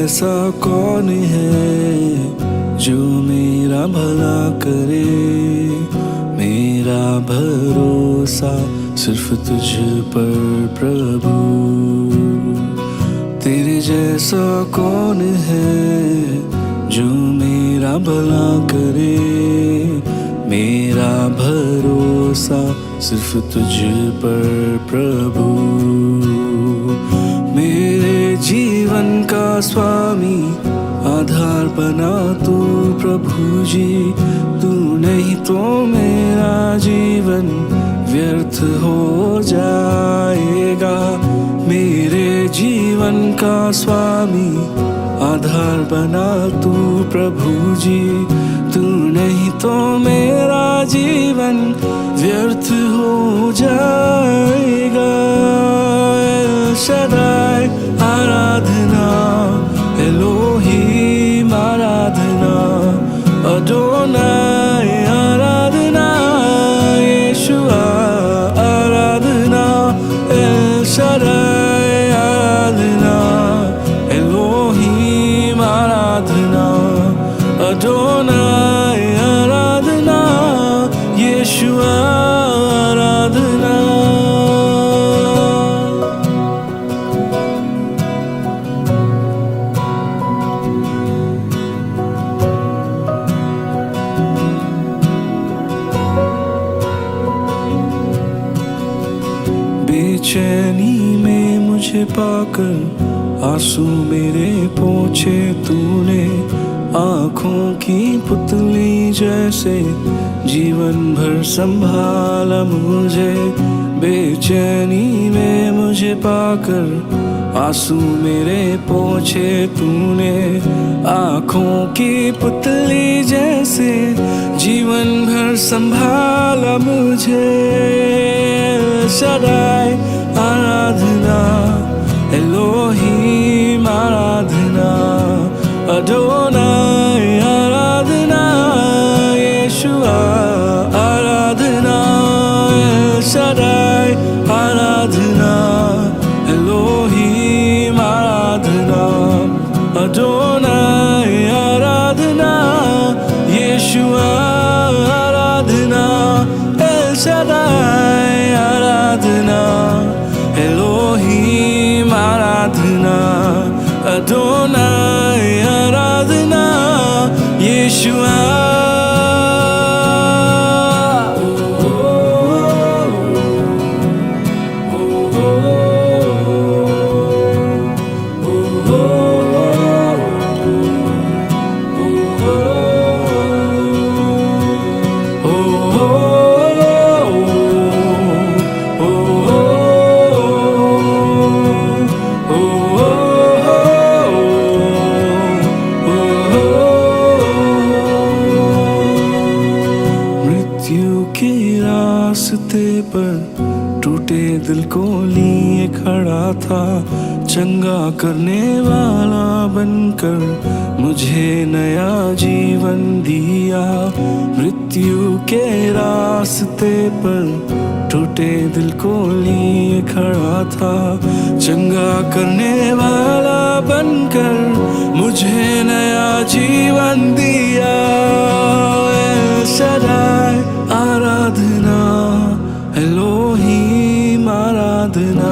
जैसा कौन है जो मेरा भला करे। मेरा भरोसा सिर्फ तुझ पर प्रभु। तेरे जैसा कौन है जो मेरा भला करे। मेरा भरोसा सिर्फ तुझ पर प्रभु। मेरे जीवन का स्वामी आधार बना तू प्रभु जी। तू नहीं तो मेरा जीवन व्यर्थ हो जाएगा। मेरे जीवन का स्वामी आधार बना तू प्रभु जी। तू नहीं तो मेरा जीवन व्यर्थ हो जाएगा। एल शदाई आराधना, एलोहीम आराधना, अडोनाई आराधना, यीशुआ आराधना। एल शदाई आराधना, एलोहीम आराधना, अडोनाई आराधना, यीशुआ आराधना। बेचैनी में मुझे पाकर आंसू मेरे पोंछे तूने। आँखों की पुतली जैसे जीवन भर संभाला मुझे। बेचैनी में मुझे पाकर आंसू मेरे पोंछे तूने। आँखों की पुतली जैसे जीवन भर संभाला मुझे। शदाई आराधना, एलोहीम आराधना, अडोनाई आराधना, यीशुआ आराधना। एल शदाई आराधना, एलोहीम आराधना, अडोनाई आराधना, यीशुआ आराधना। एल शदाई आराधना, एलोहीम आराधना, अडोनाई आराधना, यीशुआ। रास्ते पर टूटे दिल को लिए खड़ा था। चंगा करने वाला बनकर मुझे नया जीवन दिया। मृत्यु के रास्ते पर टूटे दिल को लिए खड़ा था। चंगा करने वाला बनकर मुझे नया जीवन दिया। एल शदाई आराधना, एलोहीम आराधना,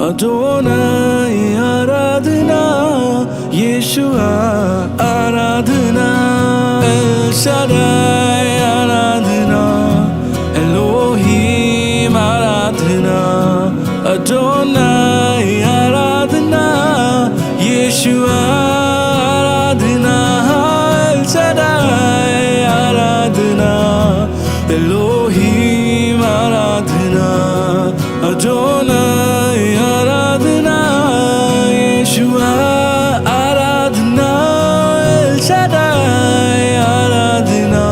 अडोनाई आराधना, यीशुआ आराधना। एल शदाई आराधना, एलोहीम आराधना, अडोनाई आराधना, यीशुआ आराधना। एल शदाई आराधना, एलोहीम आराधना, अडोनाई आराधना, यीशुआ आराधना। एल शदाई आराधना।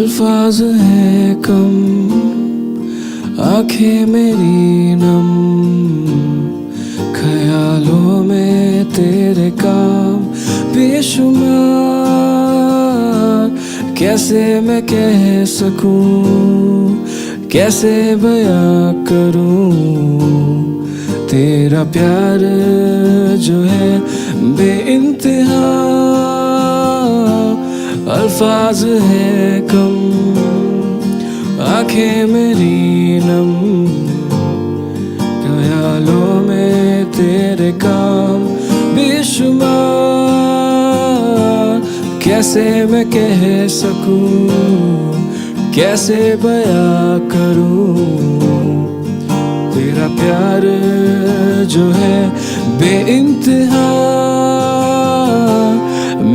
अल्फाज हैं कम, आंखें मेरी नम, ख्यालों में तेरे काम बेशुमार। कैसे मैं कह सकूं, कैसे बयां करूं, तेरा प्यार जो है बेइंतहा। अल्फाज है कम, आंखें मेरी नम, ख्यालों में तेरे काम बेशुमार। कैसे मैं कह सकूं, कैसे बयां करूं, तेरा प्यार जो है बेइंतहा।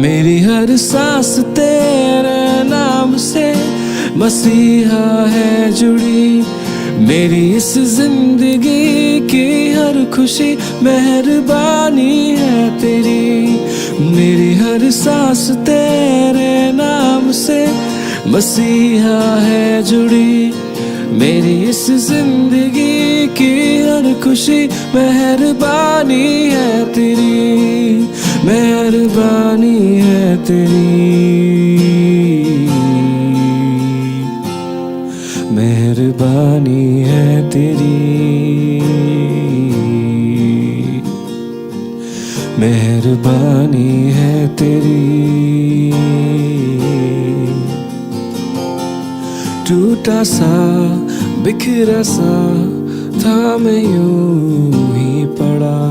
मेरी हर सांस तेरे नाम से मसीहा है जुड़ी, मेरी इस जिंदगी की हर खुशी मेहरबानी है तेरी। मेरी हर सांस तेरे नाम से मसीहा है जुड़ी, मेरी इस जिंदगी की हर खुशी मेहरबानी है तेरी, मेहरबानी है तेरी, मेहरबानी है तेरी, मेहरबानी है तेरी। टूटा सा बिखरा सा था मैं यूं ही पड़ा,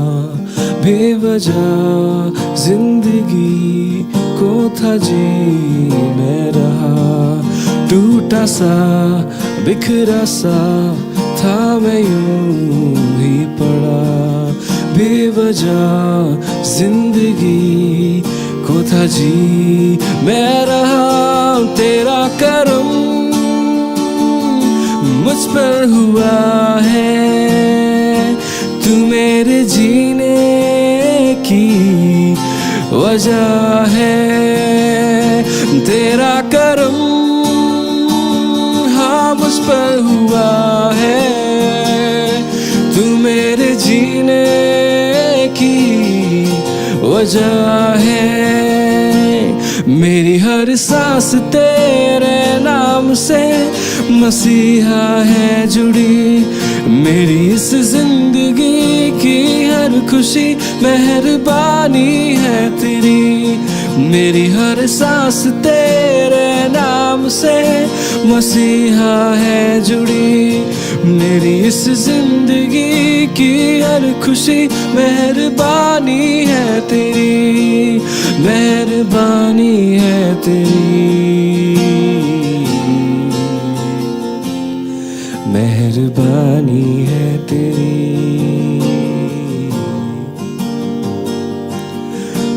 बेवजह जिंदगी को था जी मैं रहा। टूटा सा बिखरा सा था मैं यूं ही पड़ा, बेवजह जिंदगी को था जी मैं रहा। तेरा करम मुझ पर हुआ है, तू मेरे जीने की वजह है। तेरा करम हाँ मुझ पर हुआ है, तू मेरे जीने की वजह है। मेरी हर सांस तेरे नाम से मसीहा है जुड़ी, मेरी इस जिंदगी की हर खुशी मेहरबानी है तेरी। मेरी हर सांस तेरे नाम से मसीहा है जुड़ी, मेरी इस जिंदगी की हर खुशी मेहरबानी है तेरी, मेहरबानी है तेरी, मेहरबानी है तेरी,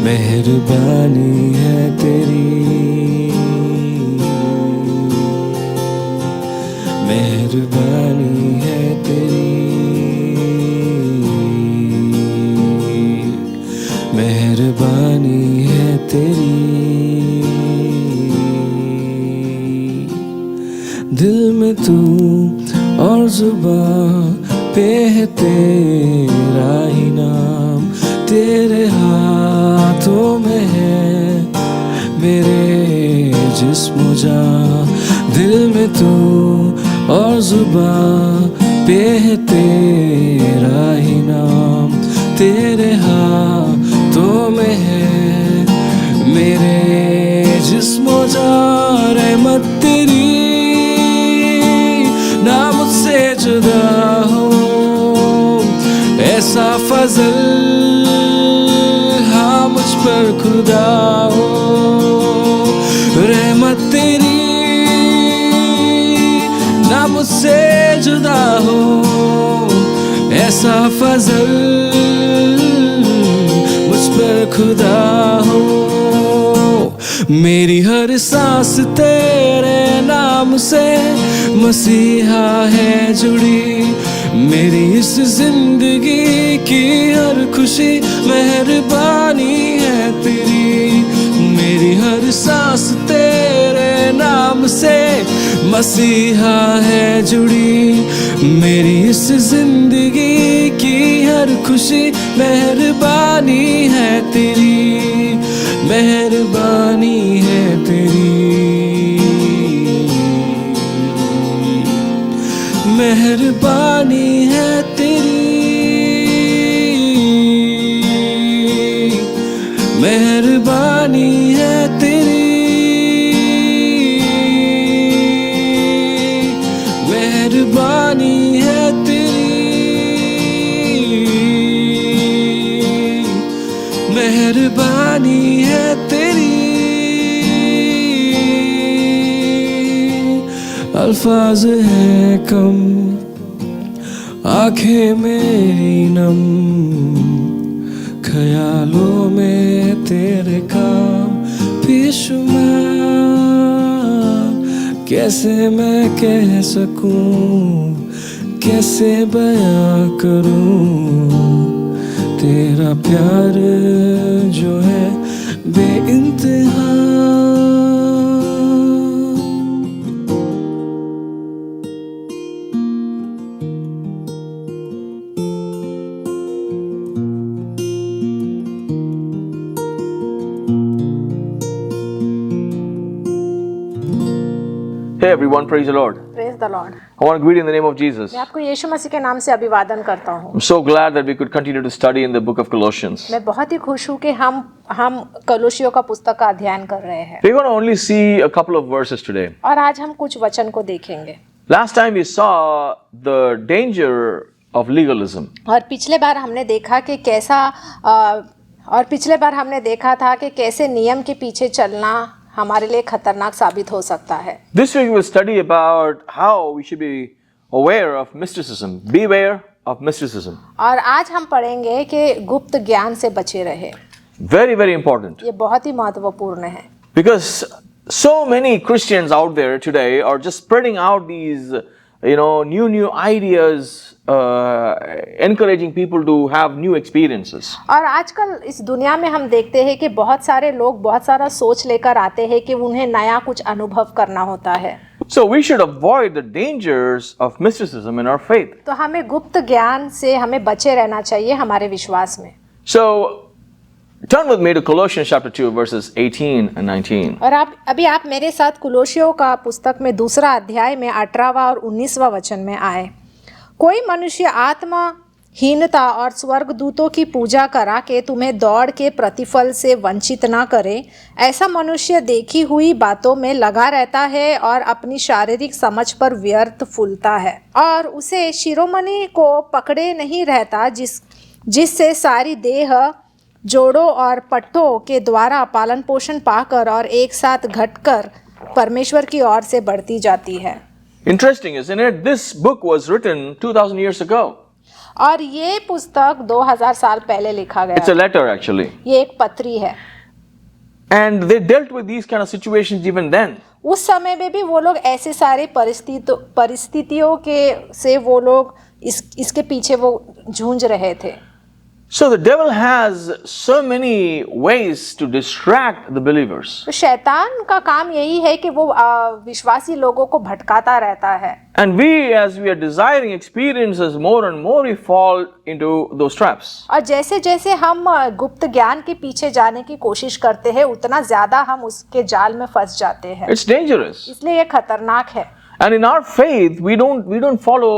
मेहरबानी है तेरी, मेहरबानी है तेरी, मेहरबानी है तेरी। दिल में तू और जुबां पे है तेरा ही नाम, तेरे हाथों में है मेरे जिस्म जान। दिल में तू और जुबां पे है तेरा ही नाम, तेरे हाथों में है मेरे जिस्म जान। रहमत तेरी ना मुझसे जुदा हो, ऐसा फजल हाँ मुझ पर खुदा हो। रहमत तेरी ना मुझसे जुदा हो, ऐसा फजल मुझ पर खुदा हो। मेरी हर सांस तेरे नाम से मसीहा है जुड़ी, मेरी इस जिंदगी की हर खुशी मेहरबानी है तेरी। मेरी हर सांस तेरे नाम से मसीहा है जुड़ी मेरी इस जिंदगी की हर खुशी। मेहरबानी है तेरी, मेहरबानी है तेरी, मेहरबानी है तेरी, मेहरबानी है तेरी, मेहरबानी है तेरी, मेहरबानी है तेरी। अल्फाज है कम, आंखें मेरी नम, ख्यालों में तेरे काम बेशुमार। कैसे मैं कह सकूं, कैसे बयां करूं तेरा प्यार जो है बेइंतहा। Hey everyone, praise the Lord. Praise the Lord. I want to greet you in the name of Jesus. मैं आपको यीशु मसीह के नाम से अभिवादन करता हूँ। I'm so glad that we could continue to study in the book of Colossians. मैं बहुत ही खुश हूँ कि हम कलोसियों का पुस्तक का अध्ययन कर रहे हैं We're going to only see a couple of verses today. और आज हम कुछ वचन को देखेंगे। Last time we saw the danger of legalism. और पिछले बार हमने देखा था कि कैसे नियम के पीछे चलना हमारे लिए खतरनाक साबित हो सकता है। This week we will study about how we should be aware of mysticism. Beware of mysticism. और आज हम पढ़ेंगे कि गुप्त ज्ञान से बचे रहे। Very, very important. ये बहुत ही महत्वपूर्ण है Because so many Christians out there today are just spreading out these, new ideas, encouraging people to have new experiences. और आजकल इस दुनिया में हम देखते हैं कि बहुत सारे लोग बहुत सारा सोच लेकर आते हैं कि उन्हें नया कुछ अनुभव करना होता है। So we should avoid the dangers of mysticism in our faith. तो हमें गुप्त ज्ञान से हमें बचे रहना चाहिए हमारे विश्वास में। So turn with me to Colossians chapter 2 verses 18 and 19. और आप मेरे साथ कुलोसियों का पुस्तक में दूसरा अध्याय में 18वां और 19वां वचन में आए। कोई मनुष्य आत्महीनता और स्वर्गदूतों की पूजा करा के तुम्हें दौड़ के प्रतिफल से वंचित ना करे। ऐसा मनुष्य देखी हुई बातों में लगा रहता है और अपनी शारीरिक समझ पर व्यर्थ फूलता है और उसे शिरोमणि को पकड़े नहीं रहता जिससे सारी देह जोड़ों और पट्टों के द्वारा पालन पोषण पाकर और एक साथ घटकर परमेश्वर की ओर से बढ़ती जाती है। Interesting, isn't it? This book was written 2000 years ago. और ये पुस्तक 2000 साल पहले लिखा गया। It's a letter actually. ये एक पत्री है। And they dealt with these kind of situations even then. उस समय में भी वो लोग ऐसे सारे परिस्थितियों से वो लोग इसके पीछे वो जूझ रहे थे। So the devil has so many ways to distract the believers. तो शैतान का काम यही है कि वो विश्वासी लोगों को भटकाता रहता है। And we, as we are desiring experiences more and more, we fall into those traps. और जैसे जैसे हम गुप्त ज्ञान के पीछे जाने की कोशिश करते हैं उतना ज्यादा हम उसके जाल में फंस जाते हैं। It's dangerous. इसलिए ये खतरनाक है। And in our faith, we don't follow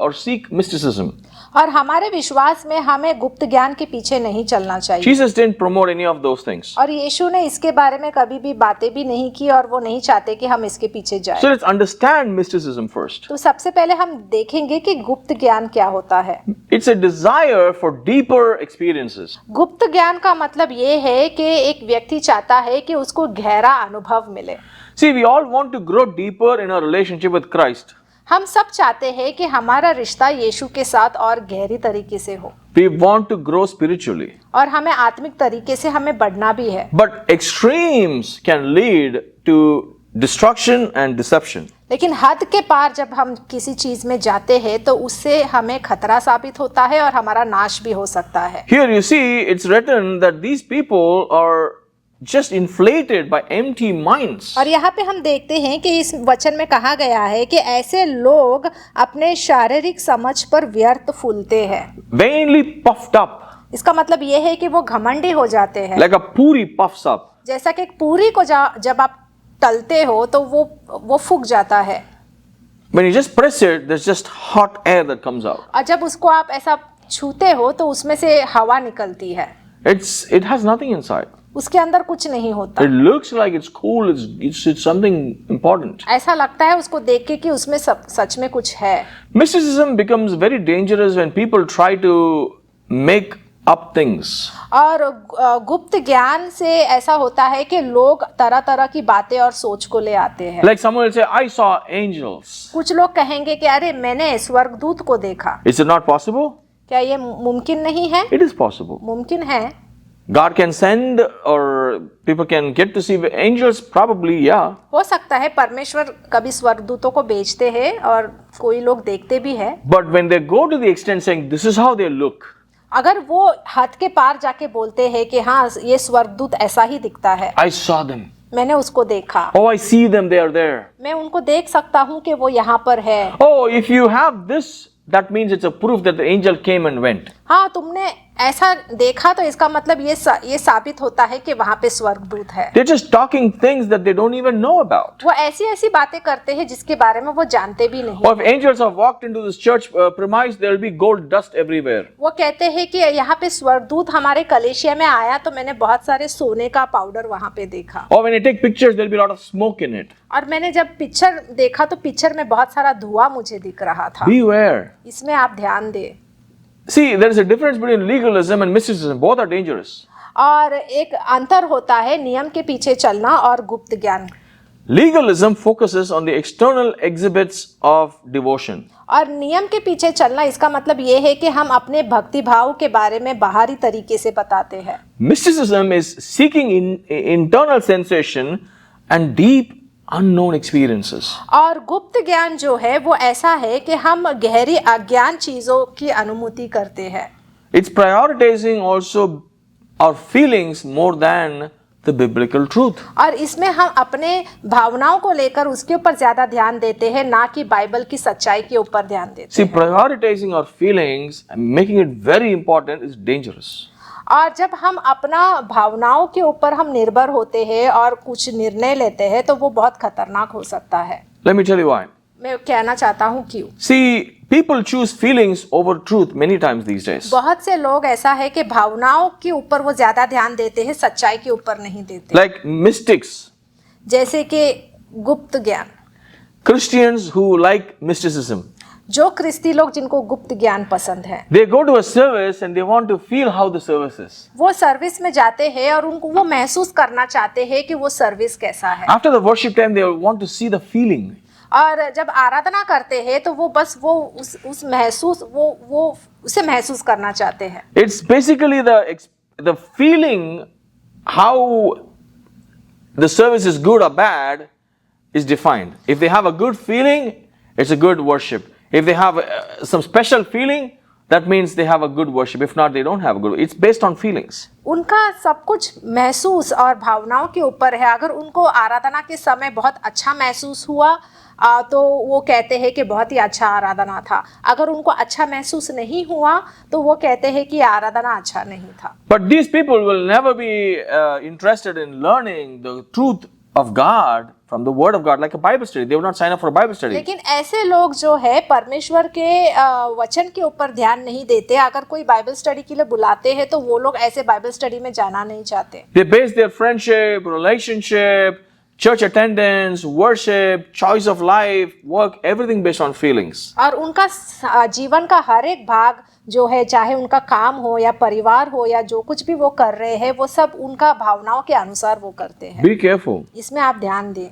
or seek mysticism. और हमारे विश्वास में हमें गुप्त ज्ञान के पीछे नहीं चलना चाहिए। Jesus didn't promote any of those things. और यीशु ने इसके बारे में कभी भी बातें भी नहीं की और वो नहीं चाहते कि हम इसके पीछे जाएं। So let's understand mysticism first. तो सबसे पहले हम देखेंगे कि गुप्त ज्ञान क्या होता है। It's a desire for deeper experiences. गुप्त ज्ञान का मतलब ये है कि एक व्यक्ति चाहता है कि उसको गहरा अनुभव मिले। See, we all want to grow deeper in our relationship with Christ. हम सब चाहते हैं कि हमारा रिश्ता यीशु के साथ और गहरी तरीके से हो। We want to grow spiritually. और हमें आत्मिक तरीके से हमें बढ़ना भी है। But extremes can lead to destruction and deception. लेकिन हद के पार जब हम किसी चीज में जाते हैं तो उससे हमें खतरा साबित होता है और हमारा नाश भी हो सकता है। Here you see it's written that these people are just inflated by empty minds. और यहाँ पे हम देखते हैं कि इस वचन में कहा गया है कि ऐसे लोग अपने शारीरिक समझ पर व्यर्थ फूलते हैं, Vainly puffed up, इसका मतलब ये है कि वो घमंडी हो जाते हैं। like a puri puffs up. जैसा कि एक पूरी को जब आप तलते हो तो वो फूक जाता है, When you just press it, there's just hot air that comes out. और जब उसको आप ऐसा छूते हो तो उसमें से हवा निकलती है, It has nothing inside. उसके अंदर कुछ नहीं होता। It looks like it's cool, it's something important. ऐसा लगता है उसको देख के कि उसमें सच में कुछ है। Mysticism becomes very dangerous when people try to make up things. और गुप्त ज्ञान से ऐसा होता है कि लोग तरह तरह की बातें और सोच को ले आते हैं। Like someone will say, I saw angels. कुछ लोग कहेंगे कि अरे मैंने स्वर्गदूत को देखा। Is it not possible? क्या ये मुमकिन नहीं है? It is possible. मुमकिन है। God can send or people can get to see angels, probably, yeah. हो सकता है परमेश्वर कभी स्वर्गदूतों को भेजते हैं और कोई लोग देखते भी है। But when they go to the extent saying, this is how they look, अगर वो हद के पार जाके बोलते हैं कि हाँ ये स्वर्गदूत ऐसा ही दिखता है, I saw them. मैंने उसको देखा, Oh, I see them, they are there. मैं उनको देख सकता हूँ कि वो यहाँ पर है। Oh, if you have this, that means it's a proof that the angel came and went. हाँ, तुमने ऐसा देखा तो इसका मतलब ये साबित होता है कि वहाँ पे स्वर्गदूत है। They're just talking things that they don't even know about. वो ऐसी बातें करते हैं जिसके बारे में वो जानते भी नहीं। Or if angels have walked into this church premise, there will be gold dust everywhere. वो कहते हैं कि यहाँ पे स्वर्गदूत हमारे कलेशिया में आया तो मैंने बहुत सारे सोने का पाउडर वहाँ पे देखा। Or when I take pictures, there will be a lot of smoke in it. और मैंने जब पिक्चर देखा तो पिक्चर में बहुत सारा धुआं मुझे दिख रहा था। Beware. इसमें आप ध्यान दें। See, there is a difference between legalism and mysticism. Both are dangerous. और एक अंतर होता है नियम के पीछे चलना और गुप्त ज्ञान। Legalism focuses on the external exhibits of devotion. और नियम के पीछे चलना इसका मतलब ये है कि हम अपने भक्ति भाव के बारे में बाहरी तरीके से बताते हैं। Mysticism is seeking internal sensation and deep unknown experiences. और गुप्त ज्ञान जो है वो ऐसा है कि हम गहरी अज्ञान चीजों की अनुभूति करते हैं। It's prioritizing also our feelings more than the biblical truth. और इसमें हम अपने भावनाओं को लेकर उसके ऊपर ज्यादा ध्यान देते हैं, ना कि बाइबल की सच्चाई के ऊपर ध्यान देते See, हैं। prioritizing our feelings and making it very important is dangerous. और जब हम अपना भावनाओं के ऊपर हम निर्भर होते हैं और कुछ निर्णय लेते हैं तो वो बहुत खतरनाक हो सकता है। Let me tell you why. मैं कहना चाहता हूँ क्यों। See, people choose feelings over truth many times these days. बहुत से लोग ऐसा है कि भावनाओं के ऊपर वो ज्यादा ध्यान देते हैं, सच्चाई के ऊपर नहीं देते। Like mystics, जैसे कि गुप्त ज्ञान, Christians who like mysticism. जो ख्रिस्ती लोग जिनको गुप्त ज्ञान पसंद है, They go to a service and they want to feel how the service is. वो सर्विस में जाते हैं और उनको वो महसूस करना चाहते हैं कि वो सर्विस कैसा है। After the worship time, they want to see the feeling. और जब आराधना करते हैं तो वो बस वो उस महसूस वो उसे महसूस करना चाहते हैं। It's basically the feeling how the service is good or bad is defined. If they have a good feeling, it's a good worship. If they have some special feeling, that means they have a good worship. If not, they don't have a good. It's based on feelings. उनका सब कुछ महसूस और भावनाओं के ऊपर है। अगर उनको आराधना के समय बहुत अच्छा महसूस हुआ तो वो कहते हैं कि बहुत ही अच्छा आराधना था। अगर उनको अच्छा महसूस नहीं हुआ तो वो कहते हैं कि आराधना अच्छा नहीं था। But these people will never be interested in learning the truth of God from the Word of God, like a Bible study. They will not sign up for a Bible study. लेकिन ऐसे लोग जो है परमेश्वर के वचन के ऊपर ध्यान नहीं देते। अगर कोई बाइबल स्टडी के लिए बुलाते हैं तो वो लोग ऐसे बाइबल स्टडी में जाना नहीं चाहते। They base their friendship, relationship, church attendance, worship, choice of life, work, everything based on feelings. और उनका जीवन का हर एक भाग जो है, चाहे उनका काम हो या परिवार हो या जो कुछ भी वो कर रहे हैं, वो सब उनका भावनाओं के अनुसार वो करते हैं। Be careful. इसमें आप ध्यान दें।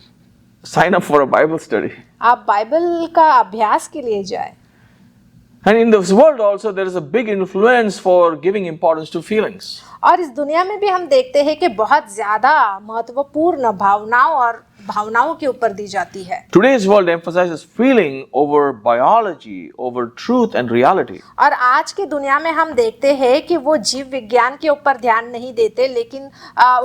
Sign up for a Bible study. आप बाइबल का अभ्यास के लिए जाए। And in this world also there is a big influence for giving importance to feelings. और इस दुनिया में भी हम देखते हैं कि बहुत ज्यादा महत्वपूर्ण भावनाओं के ऊपर दी जाती है। Today's world emphasizes feeling over biology, over truth and reality. और आज की दुनिया में हम देखते हैं कि वो जीव विज्ञान के ऊपर ध्यान नहीं देते, लेकिन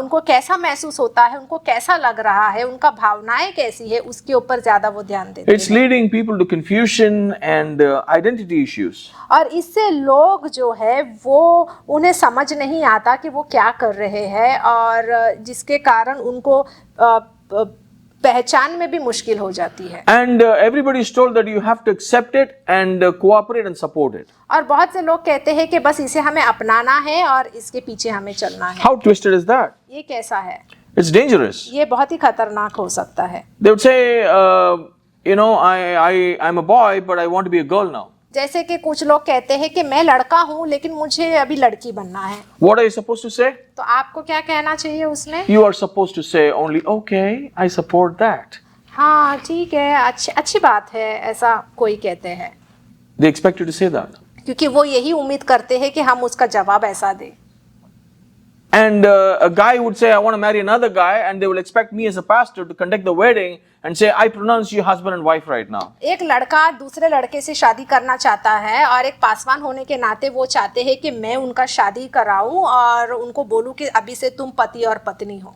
उनको कैसा महसूस होता है, उनको कैसा लग रहा है, उनका भावनाएं कैसी है, उसके ऊपर ज्यादा वो ध्यान देते It's हैं। leading people to confusion and identity issues. और इससे लोग जो है वो उन्हें समझ नहीं आता कि वो क्या कर रहे हैं, और जिसके कारण उनको पहचान में भी मुश्किल हो जाती है। And everybody is told that you have to accept it and cooperate and support it. और बहुत से लोग कहते हैं कि बस इसे हमें अपनाना है और इसके पीछे हमें चलना है। How twisted is that? ये कैसा है? It's dangerous. ये बहुत ही खतरनाक हो सकता है। They would say, I'm a boy, but I want to be a girl now. जैसे कि कुछ लोग कहते हैं कि मैं लड़का हूँ लेकिन मुझे अभी लड़की बनना है। What are you supposed to say? तो आपको क्या कहना चाहिए उसमें? You are supposed to say only, okay, I support that. हाँ ठीक है, अच्छी बात है, ऐसा कोई कहते हैं, They expect you to say that. क्योंकि वो यही उम्मीद करते हैं कि हम उसका जवाब ऐसा दें। And a guy would say, I want to marry another guy, and they will expect me as a pastor to conduct the wedding and say, I pronounce you husband and wife right now. एक लड़का दूसरे लड़के से शादी करना चाहता है और एक पासवान होने के नाते वो चाहते हैं कि मैं उनका शादी कराऊं और उनको बोलूं कि अभी से तुम पति और पत्नी हो।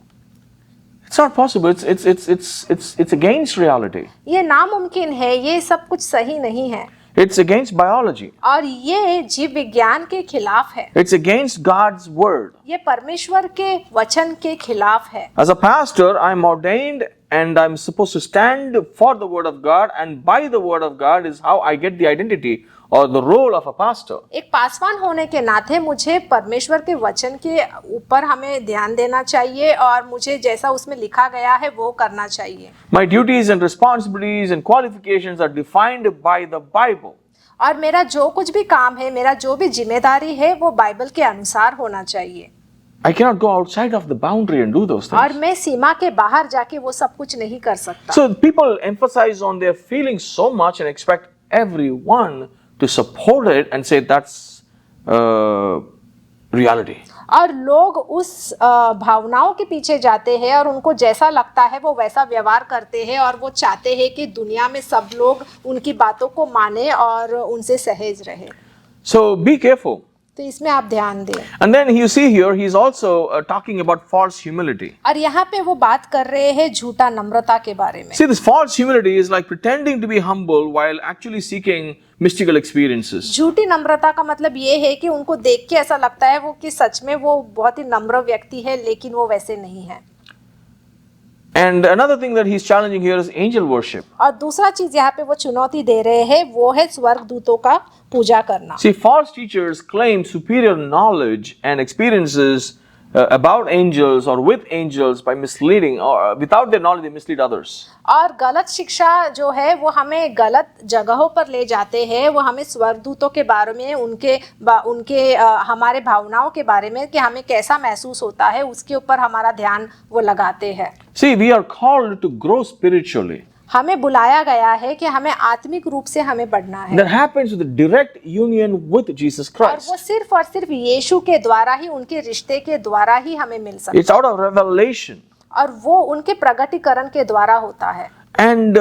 It's not possible. It's against reality. ये नामुमकिन है, ये सब कुछ सही नहीं है, It's against biology. और ये जीव विज्ञान के खिलाफ है, It's against God's word. ये परमेश्वर के वचन के खिलाफ है। As a pastor, I'm ordained and I'm supposed to stand for the word of God, and by the word of God is how I get the identity or the role of a pastor. एक पासवान होने के नाते मुझे परमेश्वर के वचन के ऊपर हमें ध्यान देना चाहिए और मुझे जैसा उसमें लिखा गया है वो करना चाहिए। My duties and responsibilities and qualifications are defined by the Bible. और मेरा जो कुछ भी काम है, मेरा जो भी जिम्मेदारी है वो बाइबल के अनुसार होना चाहिए। I cannot go outside of the boundary and do those और things. मैं सीमा के बाहर जाके वो सब कुछ नहीं कर सकता। So people emphasize on their feelings so much and expect everyone to support it and say that's reality. और लोग उस भावनाओं के पीछे जाते हैं और उनको जैसा लगता है वो वैसा व्यवहार करते हैं, और वो चाहते हैं कि दुनिया में सब लोग उनकी बातों को माने और उनसे सहज रहे। So be careful. तो इसमें आप ध्यान दें। And then you see here, he's also talking about false humility. और यहाँ पे वो बात कर रहे हैं झूठा नम्रता के बारे में। See, this false humility is like pretending to be humble while actually seeking mystical experiences. झूठी नम्रता का मतलब ये है कि उनको देख के ऐसा लगता है वो कि सच में वो बहुत ही नम्र व्यक्ति है, लेकिन वो वैसे नहीं है। And another thing that he's challenging here is angel worship. और दूसरा चीज यहाँ पे वो चुनौती दे रहे हैं वो है स्वर्गदूतों का पूजा करना। See, false teachers claim superior knowledge and experiences about angels or with angels by misleading, or without their knowledge they mislead others. और गलत शिक्षा जो है वो हमें गलत जगहों पर ले जाते हैं, वो हमें स्वर्गदूतों के बारे में, उनके हमारे भावनाओं के बारे में कि हमें कैसा महसूस होता है उसके ऊपर हमारा ध्यान वो लगाते हैं। See, we are called to grow spiritually. हमें बुलाया गया है कि हमें आत्मिक रूप से हमें बढ़ना है। That happens with a direct union with Jesus और वो Christ. और सिर्फ यीशु के द्वारा ही, उनके रिश्ते के द्वारा ही हमें मिल सकता It's out of revelation. है, और वो उनके प्रगटीकरण के द्वारा होता है। And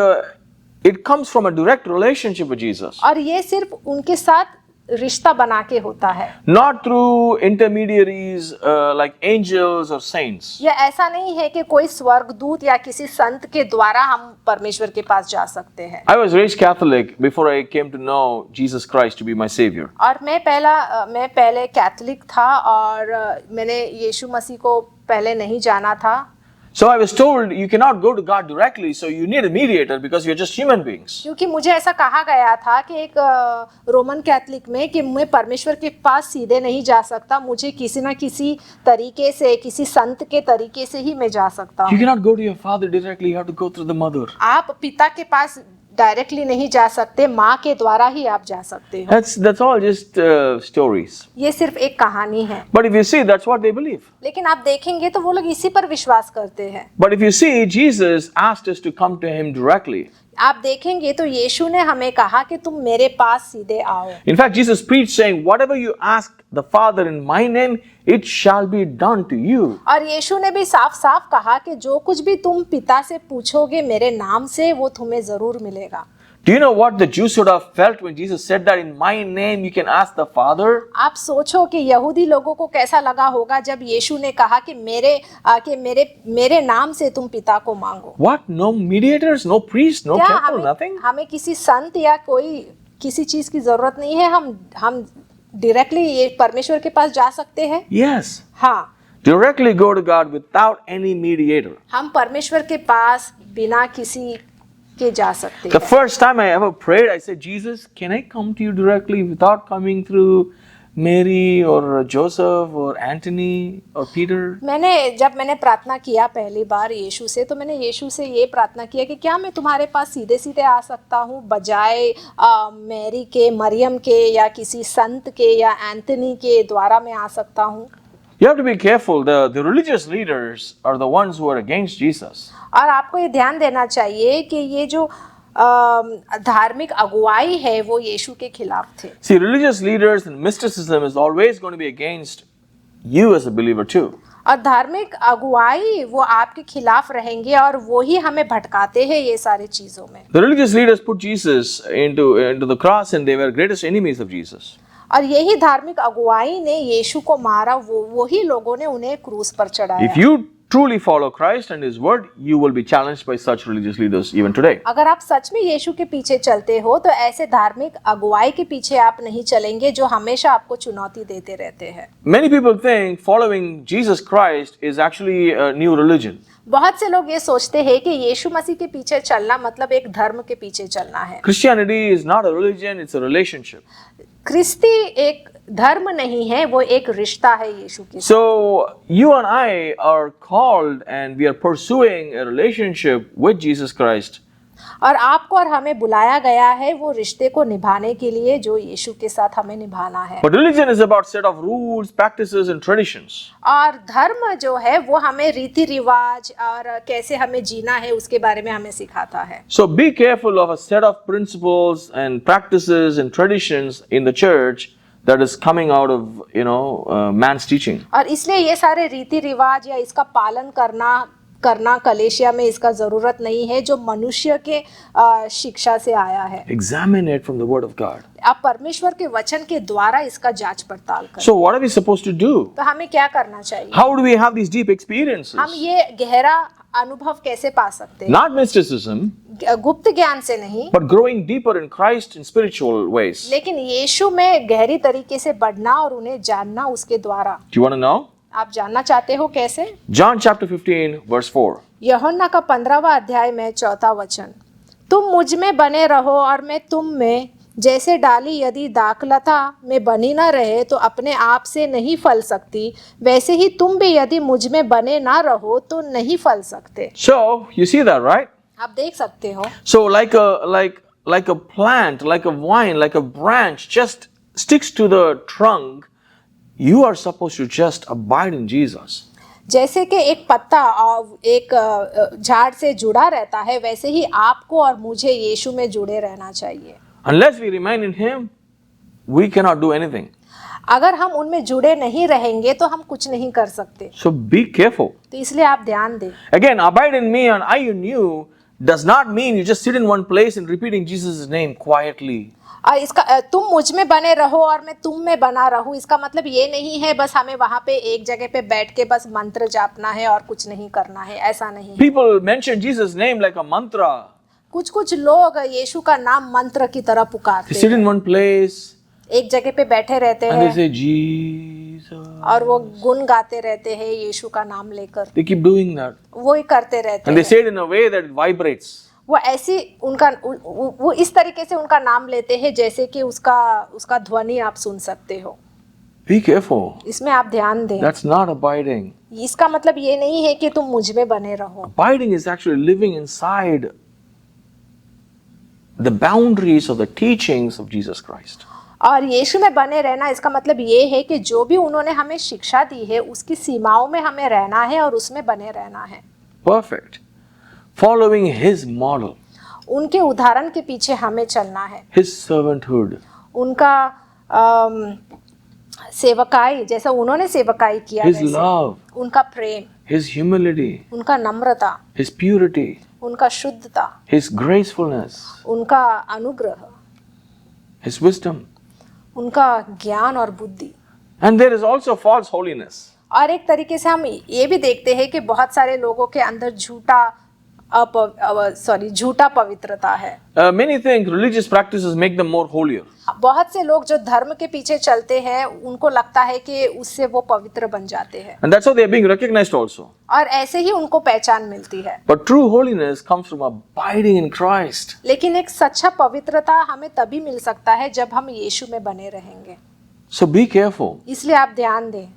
it comes from a direct relationship with Jesus. और ये सिर्फ उनके साथ रिश्ता बना के होता है, Not through intermediaries like angels or saints. ये ऐसा नहीं है कि कोई स्वर्गदूत या किसी संत के द्वारा हम परमेश्वर के पास जा सकते हैं। I was raised Catholic before I came to know Jesus Christ to be my Savior. और मैं पहले कैथोलिक था और मैंने यीशु मसीह को पहले नहीं जाना था। So I was told you cannot go to God directly, so you need a mediator because you're just human beings. क्योंकि मुझे ऐसा कहा गया था कि एक रोमन कैथोलिक में कि मैं परमेश्वर के पास सीधे नहीं जा सकता, मुझे किसी ना किसी तरीके से, किसी संत के तरीके से ही मैं जा सकता You हूँ। cannot go to your father directly, you have to go through the mother. आप पिता के पास डायरेक्टली नहीं जा सकते, माँ के द्वारा ही आप जा सकते हो। That's all just stories. ये सिर्फ एक कहानी है, But if you see, that's what they believe. लेकिन आप देखेंगे तो वो लोग इसी पर विश्वास करते हैं। But if you see, Jesus asked us to come to Him directly. आप देखेंगे तो यीशु ने हमें कहा कि तुम मेरे पास सीधे आओ। In fact, Jesus preached saying, whatever you ask the Father in my name, it shall be done to you. और यीशु ने भी साफ साफ कहा कि जो कुछ भी तुम पिता से पूछोगे मेरे नाम से वो तुम्हें जरूर मिलेगा। Do you know what the Jews would have felt when Jesus said that in my name you can ask the Father? आप सोचो कि यहूदी लोगों को कैसा लगा होगा जब यीशु ने कहा कि मेरे नाम से तुम पिता को मांगो। What? No mediators, no priest, no क्या temple, nothing? हमें किसी संत या कोई किसी चीज की जरूरत नहीं है, हम डायरेक्टली ये परमेश्वर के पास जा सकते हैं। Yes. हाँ, Directly go to God without any mediator. हम परमेश्वर के पास बिना किसी के जा सकते The हैं। first time I ever prayed, I said, Jesus, can I come to you directly without coming through Mary or Joseph or Anthony or Peter? जब मैंने प्रार्थना किया पहली बार यीशु से, तो मैंने यीशु से ये प्रार्थना किया कि क्या मैं तुम्हारे पास सीधे सीधे आ सकता हूँ बजाय मैरी के, मरियम के या किसी संत के या एंथनी के द्वारा मैं आ सकता हूँ। You have to be careful. The religious leaders are the ones who are against Jesus. और आपको ये ध्यान देना चाहिए कि ये जो धार्मिक अगुवाई है वो यीशु के खिलाफ थे। See, religious leaders and mysticism is always going to be against you as a believer too. और धार्मिक अगुवाई वो आपके खिलाफ रहेंगे और वो ही हमें भटकाते हैं ये सारी चीजों में। The religious leaders put Jesus into the cross and they were greatest enemies of Jesus. और यही धार्मिक अगुवाई ने यीशु को मारा, वही लोगों ने उन्हें क्रूस पर चढ़ाया। If you truly follow Christ and His word, you will be challenged by such religious leaders even today. अगर आप सच में यीशु के पीछे चलते हो तो ऐसे धार्मिक अगुवाई के पीछे आप नहीं चलेंगे जो हमेशा आपको चुनौती देते रहते हैं। Many people think following Jesus Christ is actually a new religion. बहुत से लोग ये सोचते हैं कि यीशु मसीह के पीछे चलना मतलब एक धर्म के पीछे चलना है। Christianity is not a religion, it's a relationship. ख्रिस्ती एक धर्म नहीं है, वो एक रिश्ता है यीशु के साथ। So you and I are called and we are pursuing a relationship with Jesus Christ. और आपको और हमें बुलाया गया है वो रिश्ते को निभाने के लिए जो यीशु के साथ हमें निभाना है। But religion is about set of rules, practices and traditions. और धर्म जो है वो हमें रीति रिवाज और कैसे हमें जीना है उसके बारे में हमें सिखाता है। So be careful of a set of principles and practices and traditions in the church that is coming out of man's teaching. और इसलिए ये सारे रीति रिवाज या इसका पालन करना कलेशिया में इसका जरूरत नहीं है जो मनुष्य के शिक्षा से आया है। Examine it from the word of God. आप परमेश्वर के वचन के द्वारा इसका जांच पड़ताल करें। So what are we supposed to do? तो हमें क्या करना चाहिए? How do we have these deep experiences? हम ये गहरा अनुभव कैसे पा सकते हैं? Not mysticism, गुप्त ज्ञान से नहीं, but growing deeper in Christ in spiritual ways. लेकिन यीशु में गहरी तरीके से बढ़ना और उन्हें जानना उसके द्वारा। Do you want to know? आप जानना चाहते हो कैसे? John chapter 15 verse 4. यूहन्ना का 15वां अध्याय में 4था वचन, तुम मुझ में बने रहो और मैं तुम में, जैसे डाली यदि दाखलता में बनी न रहे तो अपने आप से नहीं फल सकती, वैसे ही तुम भी यदि मुझ में बने ना रहो तो नहीं फल सकते। So you see that, right? आप देख सकते हो। So like a plant, like a vine, like a branch just sticks to the trunk, you are supposed to just abide in Jesus. जैसे कि एक पत्ता एक झाड़ से जुड़ा रहता है, वैसे ही आपको और मुझे यीशु में जुड़े रहना चाहिए। Unless we remain in Him, we cannot do anything. अगर हम उनमें जुड़े नहीं रहेंगे तो हम कुछ नहीं कर सकते। So be careful. तो इसलिए आप ध्यान दें। Again, abide in me and I in you does not mean you just sit in one place and repeating Jesus' name quietly. और इसका तुम मुझ में बने रहो और मैं तुम में बना रहूं, इसका मतलब ये नहीं है बस हमें वहां पे एक जगह पे बैठ के बस मंत्र जापना है और कुछ नहीं करना है, ऐसा नहीं। People mention Jesus' name like a mantra. कुछ लोग यीशु का नाम मंत्र की तरह पुकारते They sit हैं, in one place एक जगह पे बैठे रहते and they हैं say Jesus. और वो गुन गाते रहते हैं यीशु का नाम लेकर, They keep doing that. वो ही करते रहते And they हैं। say it in a way that it vibrates. वो ऐसी वो इस तरीके से उनका नाम लेते हैं जैसे कि उसका ध्वनि आप सुन सकते हो। Be careful. इसमें आप ध्यान दें। That's not abiding. इसका मतलब ये नहीं है कि तुम मुझ में बने रहो। Abiding is actually living inside the boundaries of the teachings of Jesus Christ. और यीशु में बने रहना इसका मतलब ये है कि जो भी उन्होंने हमें शिक्षा दी है उसकी सीमाओं में हमें रहना है और उसमें बने रहना है। Perfect. Following His model. उनके उदाहरण के पीछे हमें चलना है। His servanthood, उनका सेवकाई, जैसा उन्होंने सेवकाई किया, His वैसे love, उनका प्रेम, His humility, उनका नम्रता, His purity, उनका शुद्धता, His gracefulness, उनका अनुग्रह, His wisdom. उनका ज्ञान और बुद्धि। And there is also false holiness. और एक तरीके से हम ये भी देखते हैं कि बहुत सारे लोगों के अंदर झूठा पवित्रता है। Many think religious practices make them more holier. बहुत से लोग जो धर्म के पीछे चलते हैं उनको लगता है कि उससे वो पवित्र बन जाते हैं, And that's how they are being recognized also. और ऐसे ही उनको पहचान मिलती है। But true holiness comes from abiding in Christ. लेकिन एक सच्चा पवित्रता हमें तभी मिल सकता है जब हम यीशु में बने रहेंगे। So be careful. इसलिए आप ध्यान दें।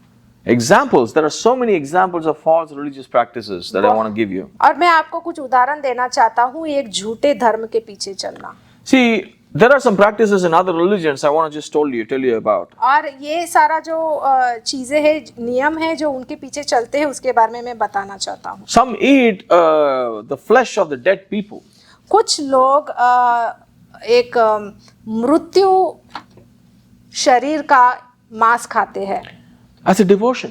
Examples, there are so many examples of false religious practices that I want to give you. और मैं आपको कुछ उदाहरण देना चाहता हूँ एक झूठे धर्म के पीछे चलना। See, there are some practices in other religions I want to just tell you about. और ये सारा जो चीजें हैं, नियम है जो उनके पीछे चलते हैं, उसके बारे में मैं बताना चाहता हूँ। Some eat the flesh of the dead people. कुछ लोग एक मृत्यु शरीर का मांस खाते हैं As a devotion.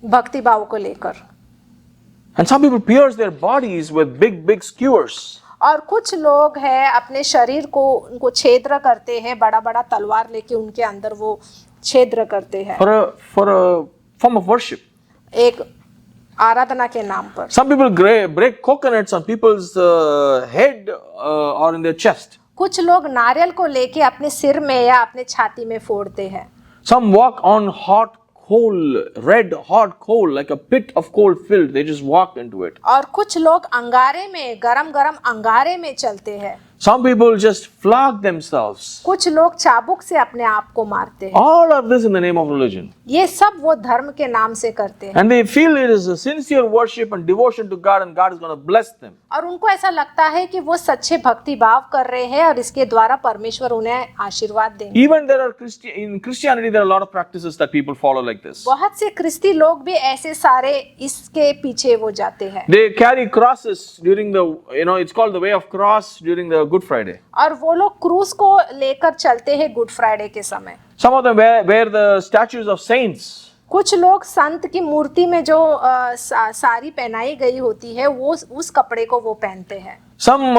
भक्ति भाव को लेकर। And some people pierce their bodies with big skewers. और कुछ लोग हैं अपने शरीर को उनको छिद्र करते हैं, बड़ा बड़ा तलवार लेके उनके अंदर वो छिद्र करते हैं For a form of worship. एक आराधना के नाम पर। Some people break coconuts on people's head or in their chest. कुछ लोग नारियल को लेके अपने सिर में या अपने छाती में फोड़ते हैं। Some walk on hot coal, red hot coal, like a pit of coal filled. They just walk into it. और कुछ लोग अंगारे में, गरम गरम अंगारे में चलते हैं। Some people just flog themselves. कुछ लोग चाबुक से अपने आप को मारते हैं। All of this in the name of religion. ये सब वो धर्म के नाम से करते हैं। And they feel it is a sincere worship and devotion to God, and God is going to bless them. और उनको ऐसा लगता है कि वो सच्चे भक्ति भाव कर रहे हैं और इसके द्वारा परमेश्वर उन्हें आशीर्वाद देंगे। Even there are in Christianity there are a lot of practices that people follow like this. बहुत से ख्रिस्ती लोग भी ऐसे सारे इसके पीछे वो जाते हैं। They carry crosses during the, it's called the way of cross during the Good Friday. और वो लोग क्रूस को लेकर चलते हैं गुड फ्राइडे के समय। Some of them wear the statues of saints. कुछ लोग संत की मूर्ति में जो साड़ी पहनाई गई होती है वो उस कपड़े को वो पहनते हैं। Some,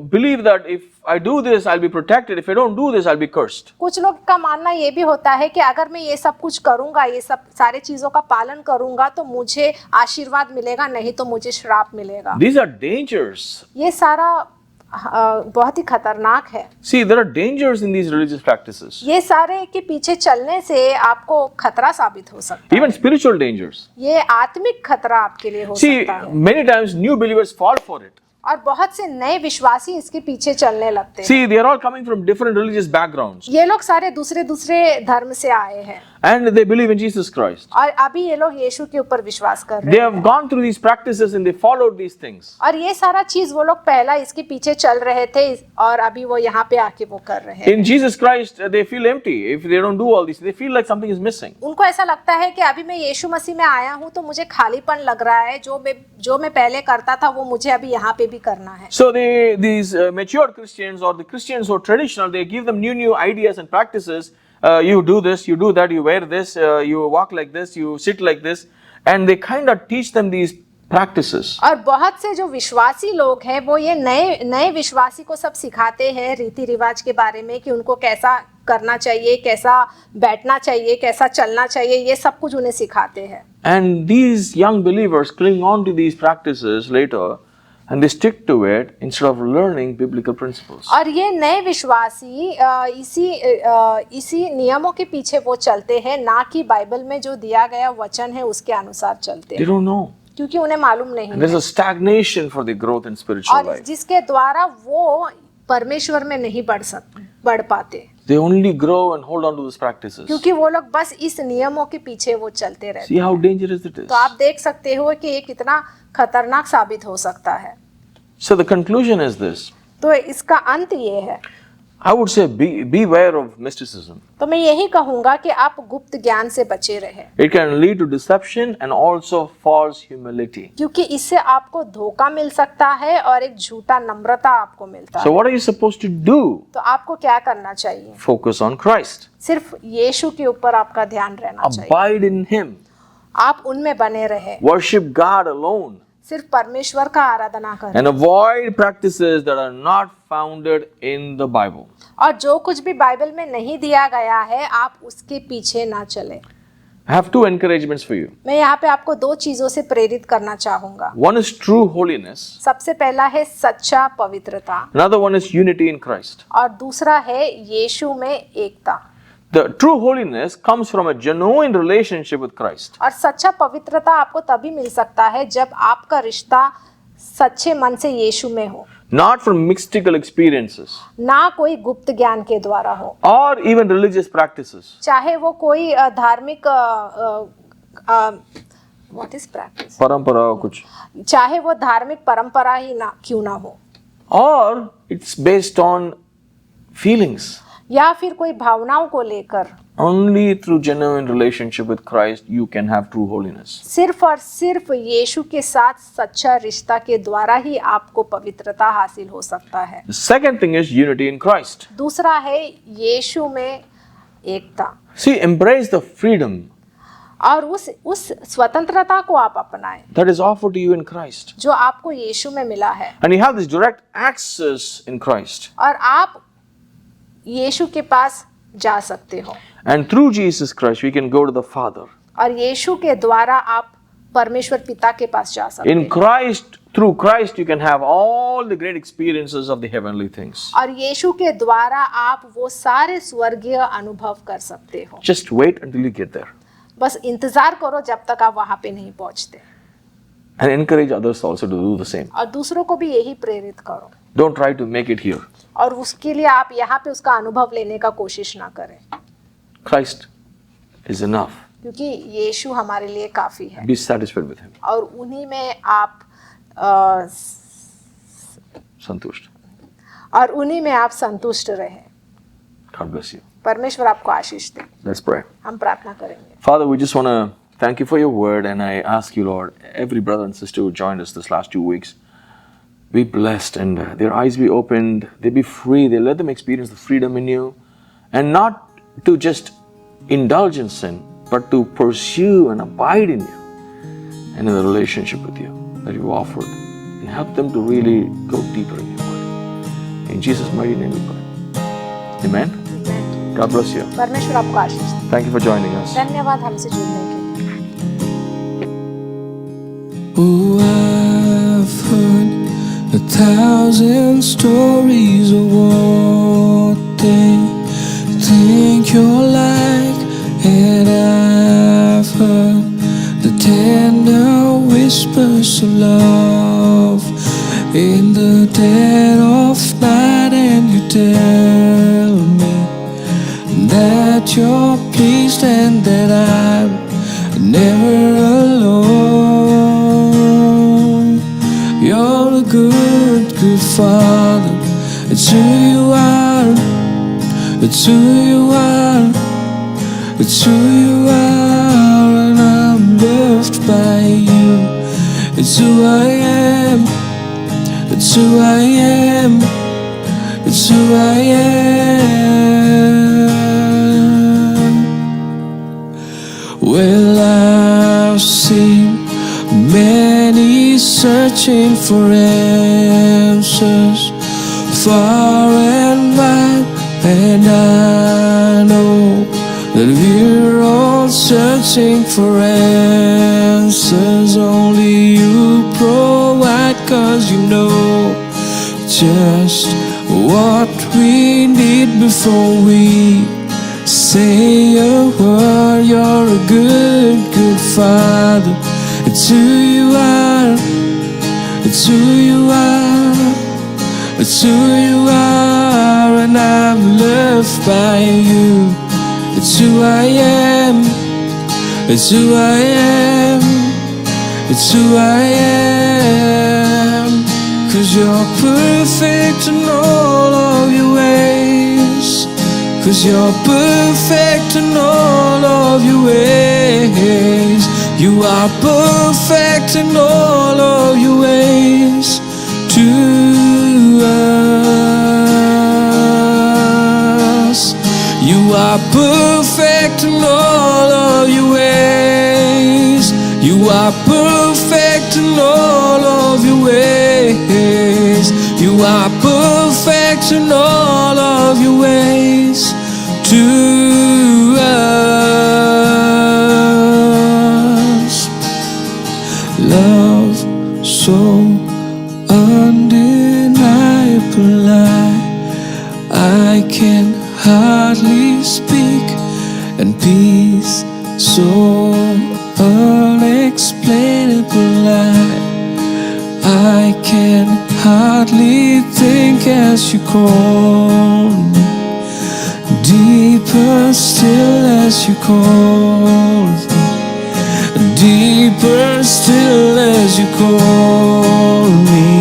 believe that if I do this, I'll be protected. If I don't do this, I'll be cursed. कुछ लोग का मानना ये भी होता है कि अगर मैं ये सब कुछ करूंगा, ये सब सारे चीजों का पालन करूंगा तो मुझे आशीर्वाद मिलेगा, नहीं तो मुझे श्राप मिलेगा। These are dangers. ये सारा बहुत ही खतरनाक है। See, there are dangers in these religious practices. ये सारे के पीछे चलने से आपको खतरा साबित हो सकता है। Even spiritual dangers. ये आत्मिक खतरा आपके लिए हो See, सकता है। many times new believers fall for it. और बहुत से नए विश्वासी इसके पीछे चलने लगते हैं। See, they are all coming from different religious backgrounds. ये लोग सारे दूसरे धर्म से आए हैं And they believe in Jesus Christ. और अभी ये लोग यीशु के ऊपर विश्वास कर They रहे हैं। have gone through these practices and they followed these things. और ये सारा चीज वो लोग पहला इसके पीछे चल रहे थे और अभी वो यहाँ पे आके वो कर रहे हैं। In Jesus Christ, they feel empty if they don't do all these. They feel like something is missing. उनको ऐसा लगता है कि अभी मैं यीशु मसीह में आया हूँ तो मुझे खालीपन लग रहा है, जो मैं पहले करता था वो मुझे अभी यहाँ पे भी करना है। So these matured Christians or the Christians who are traditional, they give them new ideas and practices. You do this, you do that, you wear this, you walk like this, you sit like this, and they kind of teach them these practices. और बहुत से जो विश्वासी लोग हैं वो ये नए विश्वासी को सब सिखाते हैं रीति रिवाज के बारे में कि उनको कैसा करना चाहिए, कैसा बैठना चाहिए, कैसा चलना चाहिए, ये सब कुछ उन्हें सिखाते हैं। And these young believers cling on to these practices later. And they stick to it instead of learning biblical principles. और ये नए विश्वासी इसी नियमों के पीछे वो चलते हैं, ना कि बाइबल में जो दिया गया वचन है उसके अनुसार चलते They हैं, don't know. क्योंकि उन्हें मालूम नहीं And there's है a stagnation for the growth in spiritual और life. जिसके द्वारा वो परमेश्वर में नहीं बढ़ पाते, They only grow and hold on to these practices. क्योंकि वो लोग बस इस नियमों के पीछे वो चलते रहते See how हैं। dangerous it is. तो आप देख सकते हो कि ये कितना खतरनाक साबित हो सकता है। So the conclusion is this. तो इसका अंत ये है, I would say beware of mysticism. तो मैं यही कहूंगा कि आप गुप्त ज्ञान से बचे रहें, It can lead to deception and also false humility. क्योंकि इससे आपको धोखा मिल सकता है और एक झूठा नम्रता आपको मिलता So है। what are you supposed to do? तो आपको क्या करना चाहिए? Focus on Christ. सिर्फ यीशु के ऊपर आपका ध्यान रहना चाहिए। Abide in Him. आप उनमें बने रहे, Worship God alone. सिर्फ परमेश्वर का आराधना करें, And avoid practices that are not founded in the Bible. और जो कुछ भी बाइबल में नहीं दिया गया है आप उसके पीछे ना चले। I have two encouragements for you. मैं यहाँ पे आपको दो चीजों से प्रेरित करना चाहूंगा। One is true holiness. सबसे पहला है सच्चा पवित्रता, Another one is unity in Christ. और दूसरा है यीशु में एकता। The true holiness comes from a genuine relationship with Christ. और सच्चा पवित्रता आपको तभी मिल सकता है जब आपका रिश्ता सच्चे मन से यीशु में हो, Not from mystical experiences ना कोई गुप्त ज्ञान के द्वारा हो, or even religious practices. चाहे वो कोई धार्मिक व्हाट इज प्रैक्टिस, परंपरा कुछ. चाहे वो धार्मिक परंपरा ही ना क्यों ना हो, Or it's based on feelings. या फिर कोई भावनाओं को लेकर। Only through genuine relationship with Christ you can have true holiness. सिर्फ और सिर्फ यीशु के साथ सच्चा रिश्ता के द्वारा ही आपको पवित्रता हासिल हो सकता है। The second thing is unity in Christ. दूसरा है यीशु में एकता, See, embrace the freedom और उस स्वतंत्रता को आप अपनाएं that is offered to you in Christ. जो आपको यीशु में मिला है, And you have this direct access in Christ. और आप यीशु के पास जा सकते हो, And through Jesus Christ we can go to the Father. और यीशु के द्वारा आप परमेश्वर पिता के पास जा सकते In हो, Christ, through Christ you can have all the great experiences of the heavenly things. और यीशु के द्वारा आप वो सारे स्वर्गीय अनुभव कर सकते हो। Just wait until you get there. बस इंतजार करो जब तक आप वहां पे नहीं पहुंचते, And encourage others also to do the same. और दूसरों को भी यही प्रेरित करो, Don't try to make it here. और उसके लिए आप यहाँ पे उसका अनुभव लेने का कोशिश ना करें, Christ is enough. क्योंकि यीशु हमारे लिए काफी है, Be satisfied with Him. और उन्हीं में आप अ, Santusht. और उन्हीं में आप संतुष्ट रहे। God bless you. परमेश्वर आपको आशीष दे। Let's pray. हम प्रार्थना करेंगे। Father, we just want to thank you for your word, and I ask you, Lord, every brother and sister who joined us this last 2 weeks, be blessed and their eyes be opened, they be free, they let them experience the freedom in you, and not to just indulge in sin, but to pursue and abide in you and in the relationship with you that you offered, and help them to really go deeper in your word. In Jesus' mighty name we pray. Amen. God bless you. परमेश्वर आपको आशीष दे। Thank you for joining us. धन्यवाद हमसे जुड़ने के लिए। Oh, I've heard 1,000 stories of what they think you're like, and I've heard the tender whispers of love in the dead of night, and you tell me that you're pleased and that I'm never alone. You're a good, good father. It's who you are. It's who you are. It's who you are, and I'm loved by you. It's who I am. It's who I am. It's who I am. Well, I've seen many searching for answers far and wide, and I know that we're all searching for answers only you provide, 'cause you know just what we need before we say a word. You're a good, good father. It's who you are. It's who you are. It's who you are, and I'm loved by you. It's who I am. It's who I am. It's who I am. 'Cause you're perfect in all of your ways. 'cause you're perfect in all of your ways. You are perfect in all of your ways to us. You are perfect in all of your ways. You are perfect in all of your ways. You are perfect in all of your ways to us. Love so undeniable, I can hardly speak, and peace so unexplainable, I can hardly think as you call me. Deeper still as you call me. Deeper still as you call me.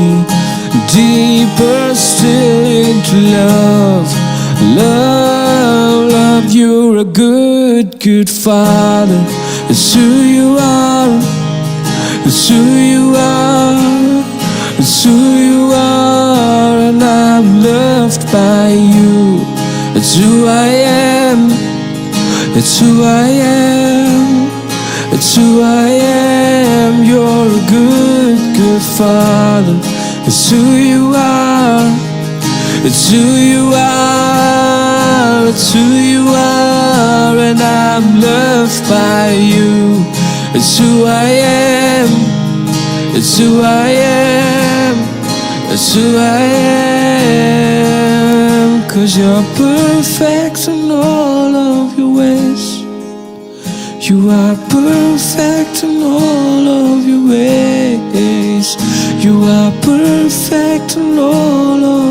Deeper still into love. Love, love, you're a good, good Father. It's who you are. It's who you are. It's who you are, and I'm loved by you. It's who I am. It's who I am. It's who I am. You're a good, good Father. It's who you are. It's who you are. It's who you are, and I'm loved by you. It's who I am. It's who I am. It's who I am. 'Cause you're perfect in all of your ways. You are perfect in all of your ways. You are perfect in all of